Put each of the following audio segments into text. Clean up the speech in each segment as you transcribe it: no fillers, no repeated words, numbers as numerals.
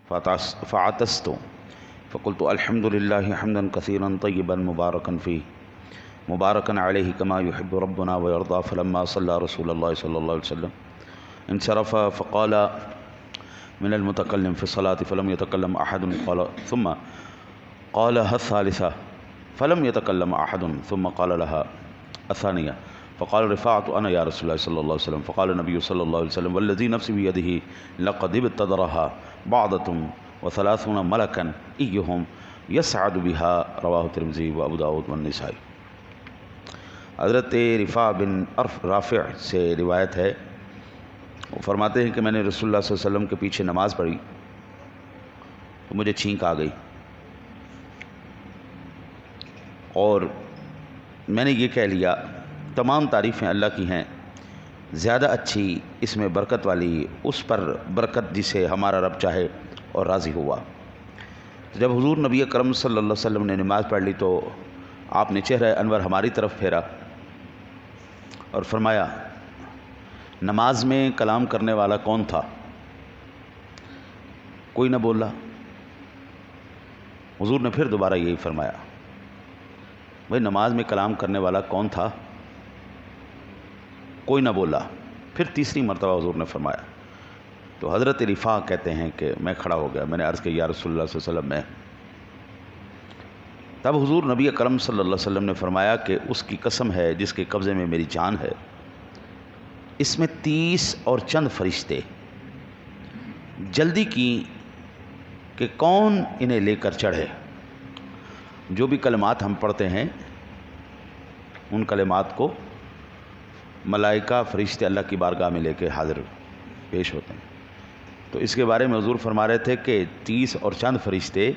فعطست فقلت الحمد لله حمدا كثيرا طيبا مباركا فيه مباركا عليه كما يحب ربنا ويرضى. فلما صلى رسول الله صلى الله عليه وسلم انصرف فقال من المتكلم في الصلاة فلم يتكلم أحد ثم قالها الثالثة فلم يتكلم أحد ثم قال لها الثانية فقال رفاعة أنا يا رسول الله صلى الله عليه وسلم. فقال النبي صلى الله عليه وسلم والذي نفسي بيده لقد ابتدرها بعضة وثلاثون ملكا إيهم يسعد بها. رواه الترمذی و ابو داود والنسائی. حضرت رفاع بن رافع سے روایت ہے، وہ فرماتے ہیں کہ میں نے رسول اللہ صلی اللہ علیہ وسلم کے پیچھے نماز پڑھی تو مجھے چھینک آ گئی اور میں نے یہ کہہ لیا تمام تعریفیں اللہ کی ہیں، زیادہ اچھی اس میں برکت والی اس پر برکت جسے ہمارا رب چاہے اور راضی ہوا. جب حضور نبی اکرم صلی اللہ علیہ وسلم نے نماز پڑھ لی تو آپ نے چہرہ انور ہماری طرف پھیرا اور فرمایا نماز میں کلام کرنے والا کون تھا؟ کوئی نہ بولا. حضور نے پھر دوبارہ یہی فرمایا بھائی نماز میں کلام کرنے والا کون تھا؟ کوئی نہ بولا. پھر تیسری مرتبہ حضور نے فرمایا تو حضرت رفاع کہتے ہیں کہ میں کھڑا ہو گیا. میں نے عرض کیا یا رسول اللہ صلی اللہ علیہ وسلم میں. تب حضور نبی اکرم صلی اللہ علیہ وسلم نے فرمایا کہ اس کی قسم ہے جس کے قبضے میں میری جان ہے، اس میں 30 اور چند فرشتے جلدی کی کہ کون انہیں لے کر چڑھے. جو بھی کلمات ہم پڑھتے ہیں ان کلمات کو ملائکہ فرشتے اللہ کی بارگاہ میں لے کے حاضر پیش ہوتے ہیں. تو اس کے بارے میں حضور فرما رہے تھے کہ 30 اور چند فرشتے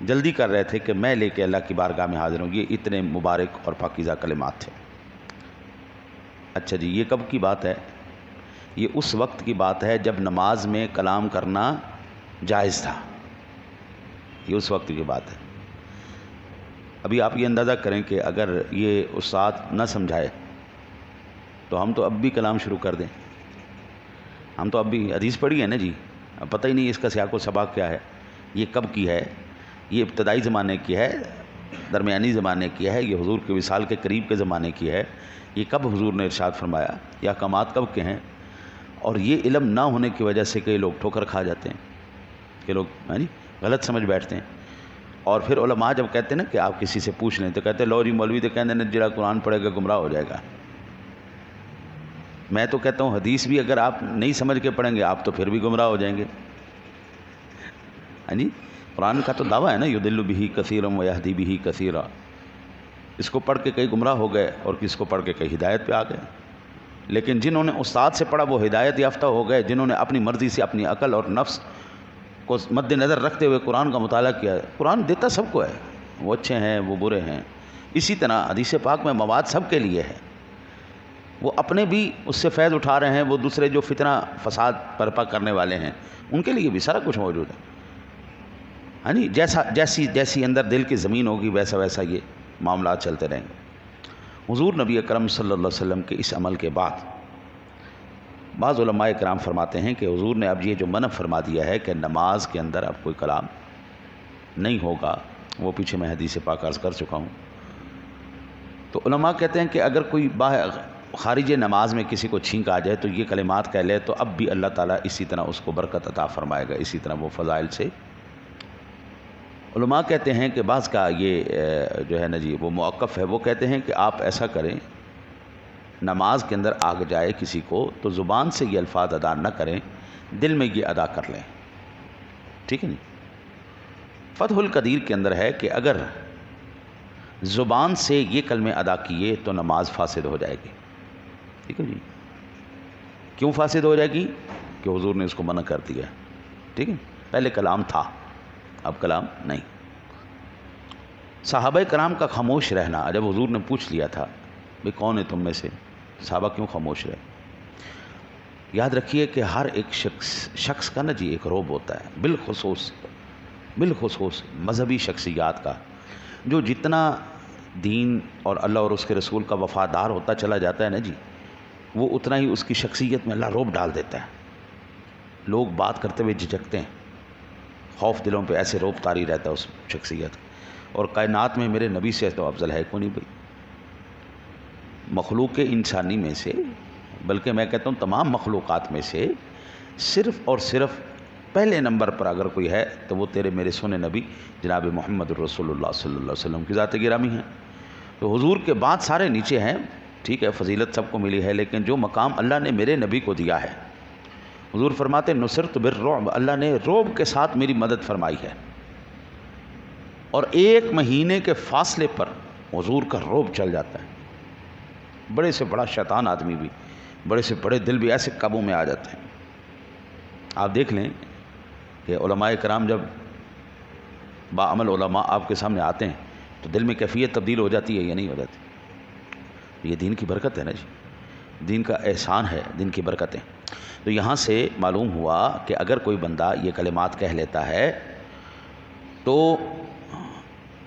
جلدی کر رہے تھے کہ میں لے کے اللہ کی بارگاہ میں حاضر ہوں. یہ اتنے مبارک اور پاکیزہ کلمات تھے. اچھا جی، یہ کب کی بات ہے؟ یہ اس وقت کی بات ہے جب نماز میں کلام کرنا جائز تھا. یہ اس وقت کی بات ہے. ابھی آپ یہ اندازہ کریں کہ اگر یہ استاد نہ سمجھائے تو ہم تو اب بھی کلام شروع کر دیں. ہم تو اب بھی حدیث پڑھی ہے نا جی، اب پتہ ہی نہیں اس کا سیاق و سباق کیا ہے. یہ کب کی ہے؟ یہ ابتدائی زمانے کی ہے، درمیانی زمانے کی ہے، یہ حضور کے وصال کے قریب کے زمانے کی ہے. یہ کب حضور نے ارشاد فرمایا؟ یہ احکامات کب کے ہیں؟ اور یہ علم نہ ہونے کی وجہ سے کئی لوگ ٹھوکر کھا جاتے ہیں، کہ لوگ یعنی غلط سمجھ بیٹھتے ہیں. اور پھر علماء جب کہتے ہیں نا کہ آپ کسی سے پوچھ لیں تو کہتے ہیں لو جی مولوی تو کہتے ہیں جڑا قرآن پڑھے گا گمراہ ہو جائے گا. میں تو کہتا ہوں حدیث بھی اگر آپ نہیں سمجھ کے پڑھیں گے آپ تو پھر بھی گمراہ ہو جائیں گے. ہاں جی، قرآن کا تو دعویٰ ہے نا یضل بہ کثیرا ویہدی بہ کثیرا. اس کو پڑھ کے کئی گمراہ ہو گئے اور کس کو پڑھ کے کئی ہدایت پہ آ گئے. لیکن جنہوں نے استاد سے پڑھا وہ ہدایت یافتہ ہو گئے. جنہوں نے اپنی مرضی سے اپنی عقل اور نفس کو مد نظر رکھتے ہوئے قرآن کا مطالعہ کیا ہے. قرآن دیتا سب کو ہے، وہ اچھے ہیں وہ برے ہیں. اسی طرح حدیث پاک میں مواد سب کے لیے ہے. وہ اپنے بھی اس سے فیض اٹھا رہے ہیں، وہ دوسرے جو فتنہ فساد برپا کرنے والے ہیں ان کے لیے بھی سارا کچھ موجود ہے. ہاں جی، جیسی اندر دل کی زمین ہوگی ویسا ویسا یہ معاملات چلتے رہیں گے. حضور نبی اکرم صلی اللہ علیہ وسلم کے اس عمل کے بعد بعض علماء کرام فرماتے ہیں کہ حضور نے اب یہ جو منع فرما دیا ہے کہ نماز کے اندر اب کوئی کلام نہیں ہوگا، وہ پیچھے میں حدیث پاک عرض کر چکا ہوں. تو علماء کہتے ہیں کہ اگر کوئی خارج نماز میں کسی کو چھینک آ جائے تو یہ کلمات کہہ لے تو اب بھی اللہ تعالیٰ اسی طرح اس کو برکت عطا فرمائے گا، اسی طرح وہ فضائل سے. علماء کہتے ہیں کہ بعض کا یہ جو ہے نا جی وہ موقف ہے. وہ کہتے ہیں کہ آپ ایسا کریں نماز کے اندر آگ جائے کسی کو تو زبان سے یہ الفاظ ادا نہ کریں، دل میں یہ ادا کر لیں. ٹھیک ہے نہیں؟ فتح القدیر کے اندر ہے کہ اگر زبان سے یہ کلمے ادا کیے تو نماز فاسد ہو جائے گی. ٹھیک ہے جی؟ کیوں فاسد ہو جائے گی؟ کہ حضور نے اس کو منع کر دیا. ٹھیک ہے، پہلے کلام تھا اب کلام نہیں. صحابہ کرام کا خاموش رہنا، جب حضور نے پوچھ لیا تھا بھئی کون ہے تم میں سے، صحابہ کیوں خاموش رہے؟ یاد رکھیے کہ ہر ایک شخص کا نا جی ایک روب ہوتا ہے، بالخصوص مذہبی شخصیات کا. جو جتنا دین اور اللہ اور اس کے رسول کا وفادار ہوتا چلا جاتا ہے نا جی، وہ اتنا ہی اس کی شخصیت میں اللہ روب ڈال دیتا ہے. لوگ بات کرتے ہوئے جھجکتے ہیں، خوف دلوں پہ ایسے روب طاری رہتا ہے اس شخصیت، اور کائنات میں میرے نبی سے تو افضل ہے کون نہیں بھائی، مخلوق انسانی میں سے، بلکہ میں کہتا ہوں تمام مخلوقات میں سے صرف اور صرف پہلے نمبر پر اگر کوئی ہے تو وہ تیرے میرے سونے نبی جناب محمد رسول اللہ صلی اللہ علیہ وسلم کی ذات گرامی ہے۔ تو حضور کے بعد سارے نیچے ہیں، ٹھیک ہے فضیلت سب کو ملی ہے، لیکن جو مقام اللہ نے میرے نبی کو دیا ہے، حضور فرماتے نصرت بالرعب، اللہ نے رعب کے ساتھ میری مدد فرمائی ہے، اور 1 مہینے کے فاصلے پر حضور کا رعب چل جاتا ہے۔ بڑے سے بڑا شیطان آدمی بھی، بڑے سے بڑے دل بھی ایسے قابو میں آ جاتے ہیں۔ آپ دیکھ لیں کہ علماء کرام جب باعمل علماء آپ کے سامنے آتے ہیں تو دل میں کیفیت تبدیل ہو جاتی ہے یا نہیں ہو جاتی؟ یہ دین کی برکت ہے نا جی، دین کا احسان ہے، دین کی برکتیں۔ تو یہاں سے معلوم ہوا کہ اگر کوئی بندہ یہ کلمات کہہ لیتا ہے تو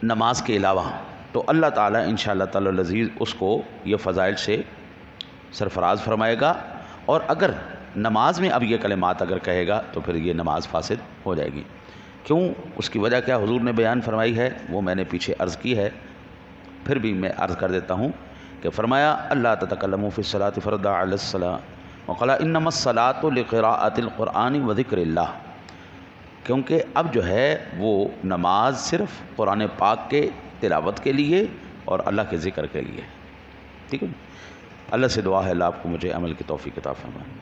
نماز کے علاوہ تو اللہ تعالیٰ انشاءاللہ تعالی العزیز اس کو یہ فضائل سے سرفراز فرمائے گا، اور اگر نماز میں اب یہ کلمات اگر کہے گا تو پھر یہ نماز فاسد ہو جائے گی۔ کیوں؟ اس کی وجہ کیا حضور نے بیان فرمائی ہے، وہ میں نے پیچھے عرض کی ہے، پھر بھی میں عرض کر دیتا ہوں کہ فرمایا اللہ تتکلموا فی الصلاۃ فردا علی الصلاۃ وقال انما الصلاۃ لقراءۃ القرآن وذکر اللہ، کیونکہ اب جو ہے وہ نماز صرف قرآن پاک کے تلاوت کے لیے اور اللہ کے ذکر کے لیے، ٹھیک ہے۔ اللہ سے دعا ہے اللہ آپ کو مجھے عمل کی توفیق عطا فرمائے۔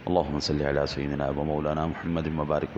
اللہم صلی علی سیدنا و مولانا محمد مبارک